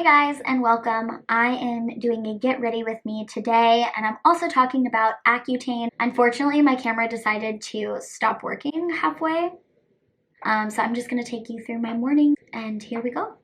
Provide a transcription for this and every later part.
Guys, and welcome. I am doing a get ready with me today, and I'm also talking about Accutane. Unfortunately, my camera decided to stop working halfway, so I'm just going to take you through my morning, and here we go.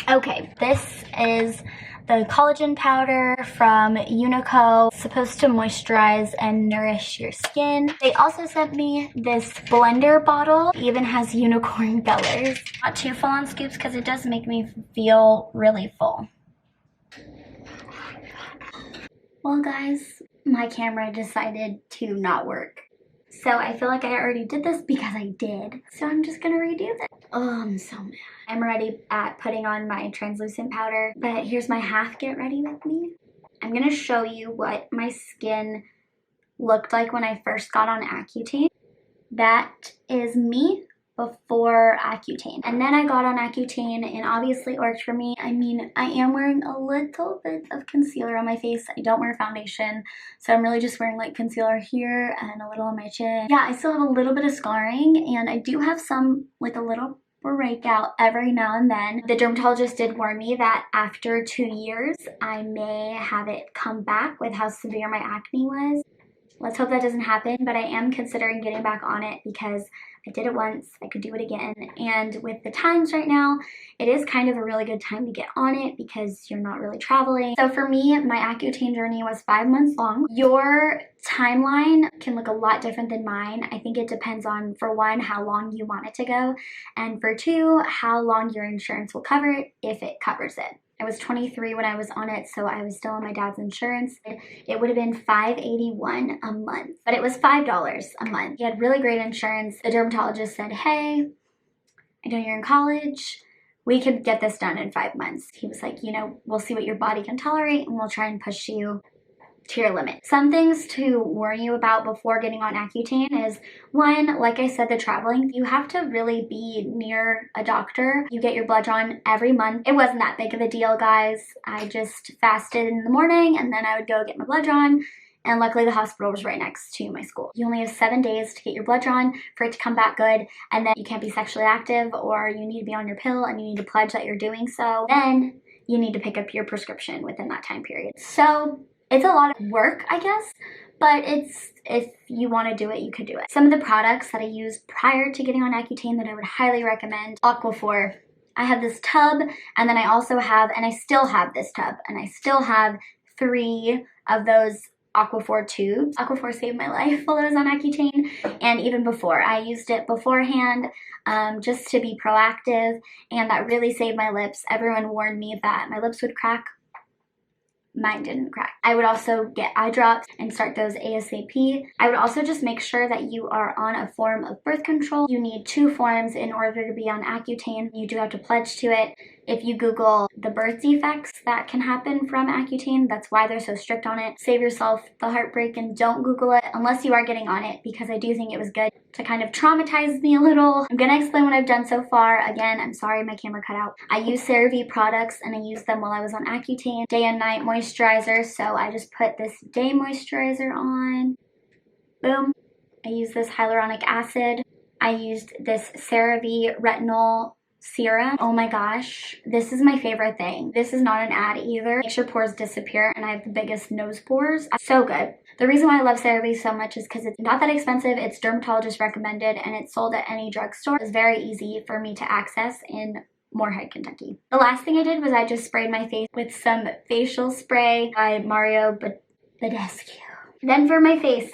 Okay, this is the collagen powder from Unico. It's supposed to moisturize and nourish your skin. They also sent me this blender bottle. It even has unicorn colors. Not too full on scoops because it does make me feel really full. Well guys, my camera decided to not work. So I feel like I already did this because I did. So I'm just gonna redo this. Oh, I'm so mad. I'm ready at putting on my translucent powder, but here's my half get ready with me. I'm gonna show you what my skin looked like when I first got on Accutane. That is me before Accutane. And then I got on Accutane and obviously it worked for me. I mean, I am wearing a little bit of concealer on my face. I don't wear foundation, so I'm really just wearing like concealer here and a little on my chin. Yeah, I still have a little bit of scarring and I do have some like a little breakout every now and then. The dermatologist did warn me that after 2 years, I may have it come back with how severe my acne was. Let's hope that doesn't happen, but I am considering getting back on it because I did it once, I could do it again, and with the times right now, it is kind of a really good time to get on it because you're not really traveling. So for me, my Accutane journey was 5 months long. Your timeline can look a lot different than mine. I think it depends on, for one, how long you want it to go, and for two, how long your insurance will cover it, if it covers it. I was 23 when I was on it, so I was still on my dad's insurance. It would have been $581 a month, but it was $5 a month. He had really great insurance. The dermatologist said, hey, I know you're in college. We could get this done in 5 months. He was like, you know, we'll see what your body can tolerate and we'll try and push you to your limit. Some things to warn you about before getting on Accutane is, one, like I said, the traveling. You have to really be near a doctor. You get your blood drawn every month. It wasn't that big of a deal, guys. I just fasted in the morning and then I would go get my blood drawn, and luckily the hospital was right next to my school. You only have 7 days to get your blood drawn for it to come back good, and then you can't be sexually active or you need to be on your pill and you need to pledge that you're doing so. Then you need to pick up your prescription within that time period. So it's a lot of work, I guess, but if you want to do it, you could do it. Some of the products that I used prior to getting on Accutane that I would highly recommend: Aquaphor. I have this tub, and then I also have, and I still have this tub, and I still have 3 of those Aquaphor tubes. Aquaphor saved my life while I was on Accutane, and even before. I used it beforehand just to be proactive, and that really saved my lips. Everyone warned me that my lips would crack. Mine didn't crack. I would also get eye drops and start those ASAP. I would also just make sure that you are on a form of birth control. You need 2 forms in order to be on Accutane. You do have to pledge to it. If you Google the birth defects that can happen from Accutane, that's why they're so strict on it. Save yourself the heartbreak and don't Google it unless you are getting on it, because I do think it was good to kind of traumatize me a little. I'm gonna explain what I've done so far. Again, I'm sorry my camera cut out. I use CeraVe products and I used them while I was on Accutane. Day and night moisturizer, so I just put this day moisturizer on. Boom. I used this hyaluronic acid. I used this CeraVe retinol serum. Oh my gosh, this is my favorite thing. This is not an ad either. Makes your pores disappear, and I have the biggest nose pores. So good. The reason why I love CeraVe so much is because it's not that expensive, it's dermatologist recommended, and it's sold at any drugstore. It's very easy for me to access in Moorhead, Kentucky. The last thing I did was I just sprayed my face with some facial spray by Mario Badescu. Then for my face,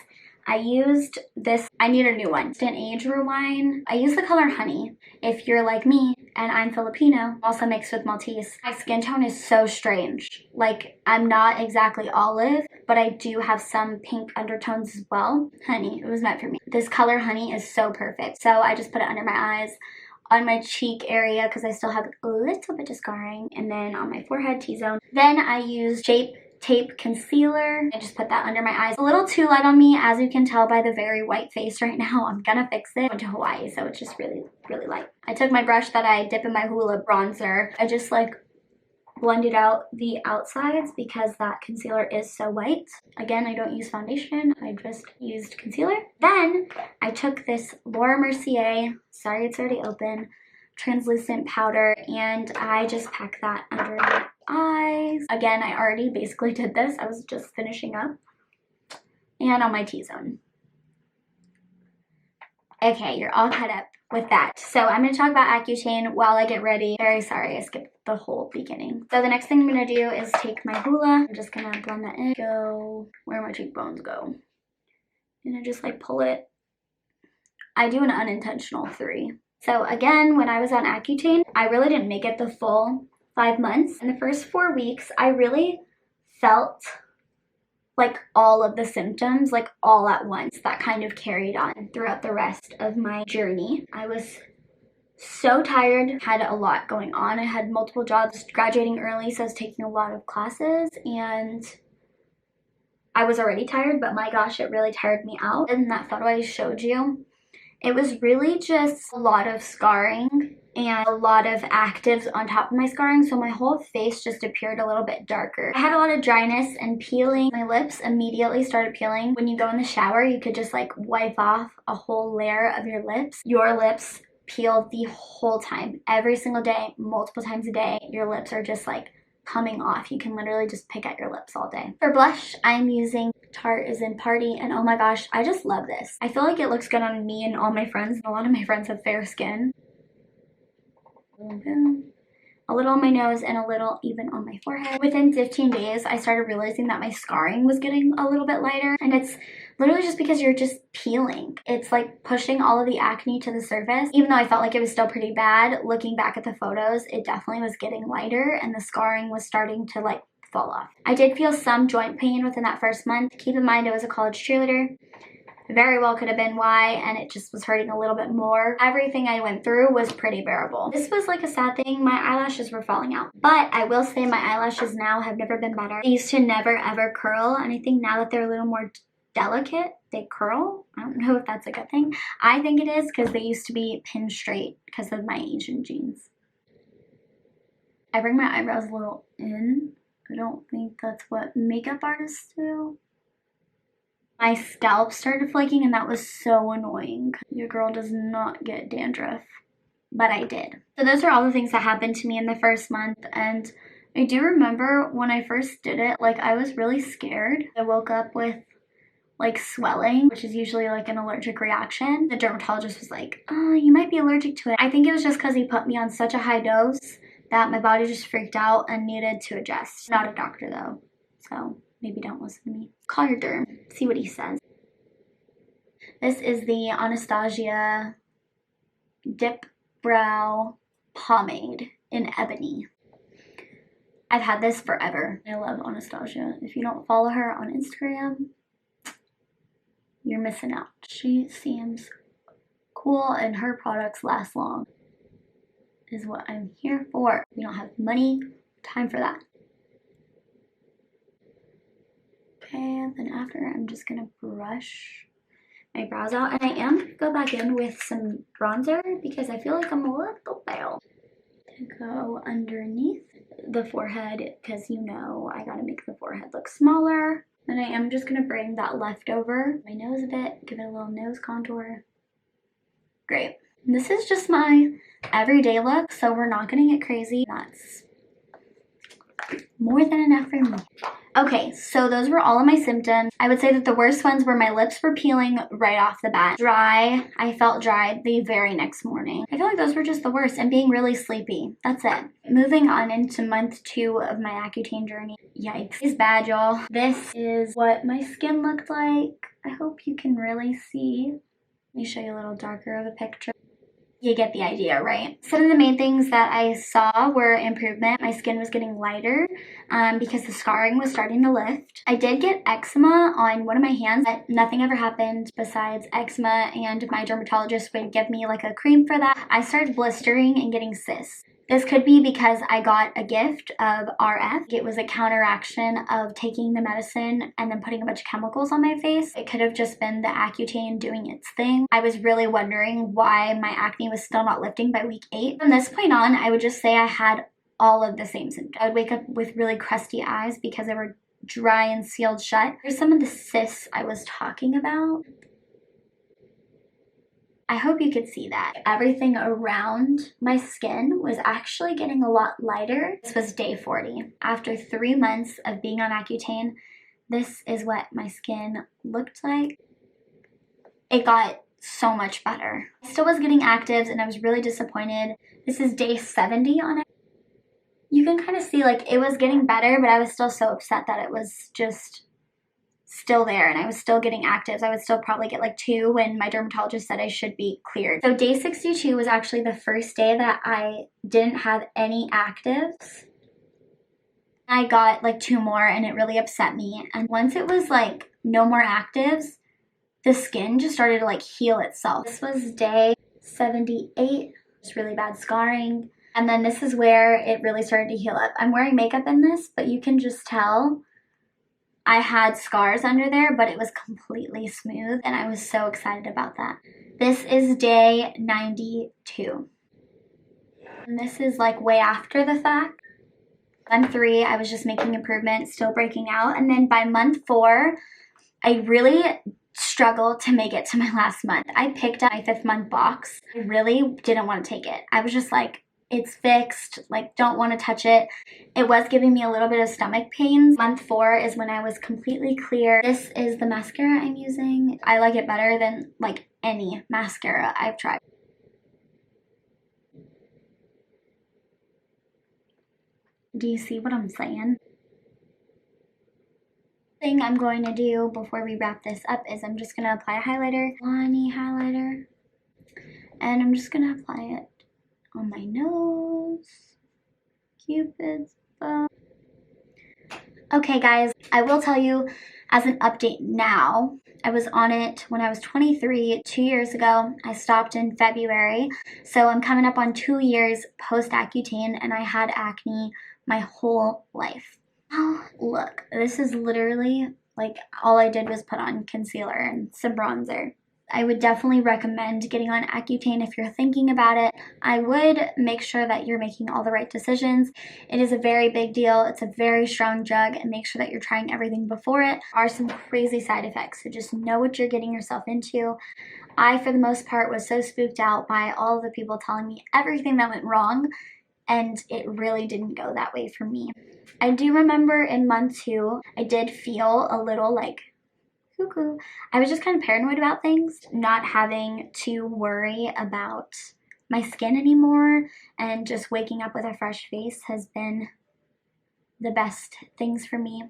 I used this, I need a new one. It's an age rewind. I use the color Honey. If you're like me, and I'm Filipino, also mixed with Maltese, my skin tone is so strange. Like, I'm not exactly olive, but I do have some pink undertones as well. Honey, it was meant for me. This color Honey is so perfect. So I just put it under my eyes, on my cheek area because I still have a little bit of scarring, and then on my forehead, T-zone. Then I used Shape Tape concealer. I just put that under my eyes. A little too light on me, as you can tell by the very white face right now. I'm gonna fix it. I went to Hawaii, so it's just really, really light. I took my brush that I dip in my Hoola bronzer. I just like blended out the outsides because that concealer is so white. Again, I don't use foundation. I just used concealer. Then I took this Laura Mercier, sorry it's already open, translucent powder, and I just packed that under my Again, I already basically did this. I was just finishing up. And on my T-zone. Okay, you're all caught up with that. So I'm going to talk about Accutane while I get ready. Very sorry, I skipped the whole beginning. So the next thing I'm going to do is take my hula. I'm just going to blend that in. Go where my cheekbones go. And I just like pull it. I do an unintentional 3. So again, when I was on Accutane, I really didn't make it the full 5 months. In the first 4 weeks, I really felt like all of the symptoms, like all at once. That kind of carried on throughout the rest of my journey. I was so tired, had a lot going on. I had multiple jobs, graduating early, so I was taking a lot of classes, and I was already tired, but my gosh, it really tired me out. And that photo I showed you, it was really just a lot of scarring and a lot of actives on top of my scarring, so my whole face just appeared a little bit darker. I had a lot of dryness and peeling. My lips immediately started peeling. When you go in the shower, you could just like wipe off a whole layer of your lips. Your lips peel the whole time, every single day, multiple times a day. Your lips are just like coming off. You can literally just pick at your lips all day. For blush, I'm using Tarte is in Party, and oh my gosh, I just love this. I feel like it looks good on me and all my friends, and a lot of my friends have fair skin. A little on my nose and a little even on my forehead. Within 15 days, I started realizing that my scarring was getting a little bit lighter, and it's literally just because you're just peeling. It's like pushing all of the acne to the surface. Even though I felt like it was still pretty bad, looking back at the photos, it definitely was getting lighter and the scarring was starting to like fall off. I did feel some joint pain within that first month. Keep in mind, I was a college cheerleader. Very well could have been why, and it just was hurting a little bit more. Everything I went through was pretty bearable. This was like a sad thing. My eyelashes were falling out, but I will say my eyelashes now have never been better. They used to never ever curl, and I think now that they're a little more delicate, they curl. I don't know if that's a good thing. I think it is, because they used to be pinned straight because of my Asian genes. I bring my eyebrows a little in. I don't think that's what makeup artists do. My scalp started flaking, and that was so annoying. Your girl does not get dandruff, but I did. So those are all the things that happened to me in the first month, and I do remember when I first did it, like I was really scared. I woke up with like swelling, which is usually like an allergic reaction. The dermatologist was like, oh, you might be allergic to it. I think it was just because he put me on such a high dose that my body just freaked out and needed to adjust. Not a doctor though, so maybe don't listen to me. Call your derm, see what he says. This is the Anastasia Dip Brow Pomade in Ebony. I've had this forever. I love Anastasia. If you don't follow her on Instagram, you're missing out. She seems cool and her products last long, is what I'm here for. We don't have money, time for that. Okay, then after I'm just gonna brush my brows out, and I am gonna go back in with some bronzer because I feel like I'm a little pale. To go underneath the forehead, because you know I gotta make the forehead look smaller. Then I am just gonna bring that leftover my nose a bit, give it a little nose contour. Great. This is just my everyday look, so we're not gonna get crazy. That's more than enough for me. Okay, so those were all of my symptoms. I would say that the worst ones were my lips were peeling right off the bat. Dry, I felt dry the very next morning. I feel like those were just the worst, and being really sleepy. That's it. Moving on into month 2 of my Accutane journey. Yikes. It's bad, y'all. This is what my skin looked like. I hope you can really see. Let me show you a little darker of a picture. You get the idea, right? Some of the main things that I saw were improvement. My skin was getting lighter because the scarring was starting to lift. I did get eczema on one of my hands, but nothing ever happened besides eczema, and my dermatologist would give me like a cream for that. I started blistering and getting cysts. This could be because I got a gift of RF. It was a counteraction of taking the medicine and then putting a bunch of chemicals on my face. It could have just been the Accutane doing its thing. I was really wondering why my acne was still not lifting by week 8. From this point on, I would just say I had all of the same symptoms. I would wake up with really crusty eyes because they were dry and sealed shut. Here's some of the cysts I was talking about. I hope you could see that. Everything around my skin was actually getting a lot lighter. This was day 40. After 3 months of being on Accutane, this is what my skin looked like. It got so much better. I still was getting actives and I was really disappointed. This is day 70 on it. You can kind of see like it was getting better, but I was still so upset that it was just still there and I was still getting actives. I would still probably get like 2 when my dermatologist said I should be cleared. So day 62 was actually the first day that I didn't have any actives. I got like 2 more and it really upset me. And once it was like no more actives, the skin just started to like heal itself. This was day 78. It's really bad scarring. And then this is where it really started to heal up. I'm wearing makeup in this, but you can just tell I had scars under there, but it was completely smooth and I was so excited about that. This is day 92. And this is like way after the fact. Month 3, I was just making improvements, still breaking out. And then by month 4, I really struggled to make it to my last month. I picked up my 5th month box. I really didn't want to take it. I was just like, it's fixed, like don't want to touch it. It was giving me a little bit of stomach pains. Month 4 is when I was completely clear. This is the mascara I'm using. I like it better than like any mascara I've tried. Do you see what I'm saying? Thing I'm going to do before we wrap this up is I'm just going to apply a highlighter, Lonnie highlighter, and I'm just going to apply it on my nose, Cupid's bow. Okay guys, I will tell you as an update now, I was on it when I was 23, 2 years ago. I stopped in February, so I'm coming up on 2 years post Accutane and I had acne my whole life. Oh, look, this is literally like all I did was put on concealer and some bronzer. I would definitely recommend getting on Accutane if you're thinking about it. I would make sure that you're making all the right decisions. It is a very big deal. It's a very strong drug, and make sure that you're trying everything before it. There are some crazy side effects, so just know what you're getting yourself into. I, for the most part, was so spooked out by all of the people telling me everything that went wrong, and it really didn't go that way for me. I do remember in month 2, I did feel a little like cuckoo. I was just kind of paranoid about things, not having to worry about my skin anymore, and just waking up with a fresh face has been the best things for me.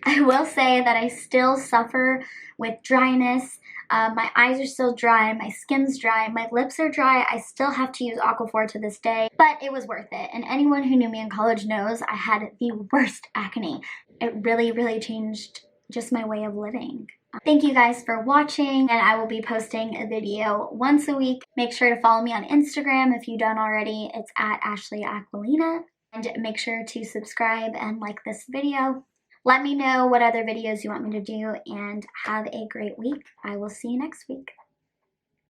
I will say that I still suffer with dryness. My eyes are still dry, my skin's dry, my lips are dry. I still have to use Aquaphor to this day, but it was worth it. And anyone who knew me in college knows I had the worst acne. It really, really changed just my way of living. Thank you guys for watching, and I will be posting a video once a week. Make sure to follow me on Instagram if you don't already. It's at Ashley Aquilina. And make sure to subscribe and like this video. Let me know what other videos you want me to do, and have a great week. I will see you next week.